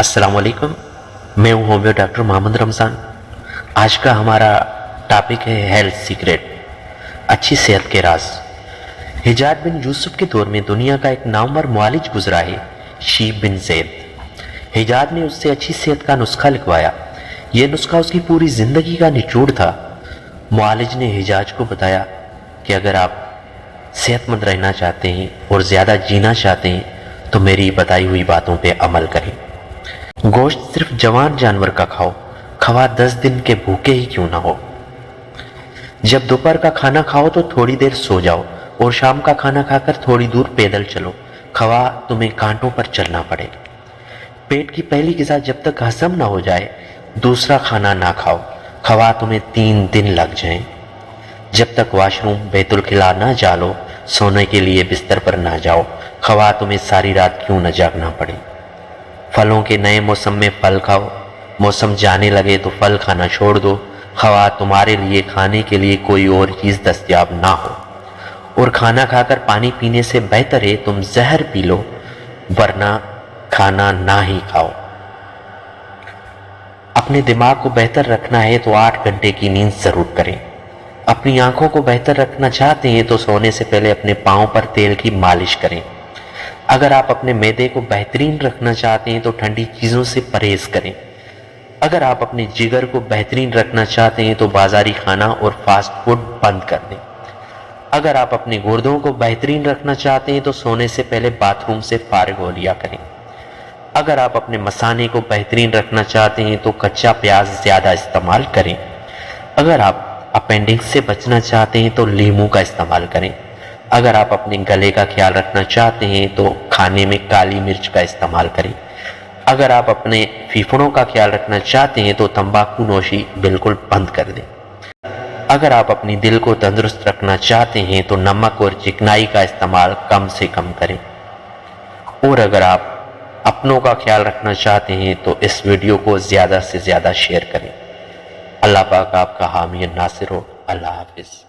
अस्सलाम वालेकुम। मैं हूँ होम्यो डॉक्टर मोहम्मद रमज़ान। आज का हमारा टॉपिक है हेल्थ सीक्रेट, अच्छी सेहत के राज। हिजाज बिन यूसुफ के दौर में दुनिया का एक नामवर मुआलिज गुजरा है, शीब बिन ज़ैद। हिजाज ने उससे अच्छी सेहत का नुस्खा लिखवाया। यह नुस्खा उसकी पूरी ज़िंदगी का निचोड़ था। मुआलिज ने हिजाज को बताया कि अगर आप सेहतमंद रहना चाहते हैं और ज़्यादा जीना चाहते हैं तो मेरी बताई हुई बातों पे अमल करें। गोश्त सिर्फ जवान जानवर का खाओ, खवा 10 दिन के भूखे ही क्यों ना हो। जब दोपहर का खाना खाओ तो थोड़ी देर सो जाओ और शाम का खाना खाकर थोड़ी दूर पैदल चलो, खवा तुम्हें कांटों पर चलना पड़े। पेट की पहली ग़िज़ा जब तक हजम ना हो जाए दूसरा खाना ना खाओ, खवा तुम्हें 3 दिन लग जाएं। जब तक वॉशरूम बैतुल खिला ना जा लो, सोने के लिए बिस्तर पर ना जाओ, खवा तुम्हें सारी रात क्यों न जागना पड़े। फलों के नए मौसम में फल खाओ, मौसम जाने लगे तो फल खाना छोड़ दो, खवा तुम्हारे लिए खाने के लिए कोई और चीज़ दस्तयाब ना हो। और खाना खाकर पानी पीने से बेहतर है तुम जहर पी लो, वरना खाना ना ही खाओ। अपने दिमाग को बेहतर रखना है तो 8 घंटे की नींद जरूर करें। अपनी आंखों को बेहतर रखना चाहते हैं तो सोने से पहले अपने पाँव पर तेल की मालिश करें। अगर आप अपने मैदे को बेहतरीन रखना चाहते हैं तो ठंडी चीज़ों से परहेज करें। अगर आप अपने जिगर को बेहतरीन रखना चाहते हैं तो बाजारी खाना और फास्ट फूड बंद कर दें। अगर आप अपने गुर्दों को बेहतरीन रखना चाहते हैं तो सोने से पहले बाथरूम से फारिग हो लिया करें। अगर आप अपने मसाने को बेहतरीन रखना चाहते हैं तो कच्चा प्याज ज़्यादा इस्तेमाल करें। अगर आप अपेंडिक्स से बचना चाहते हैं तो लीमू का इस्तेमाल करें। अगर आप अपने गले का ख्याल रखना चाहते हैं तो खाने में काली मिर्च का इस्तेमाल करें। अगर आप अपने फेफड़ों का ख्याल रखना चाहते हैं तो तंबाकू नोशी बिल्कुल बंद कर दें। अगर आप अपनी दिल को तंदुरुस्त रखना चाहते हैं तो नमक और चिकनाई का इस्तेमाल कम से कम करें। और अगर आप अपनों का ख्याल रखना चाहते हैं तो इस वीडियो को ज़्यादा से ज़्यादा शेयर करें। अल्लाह पाक आपका हामी नासिर हो। अल्लाह हाफिज़।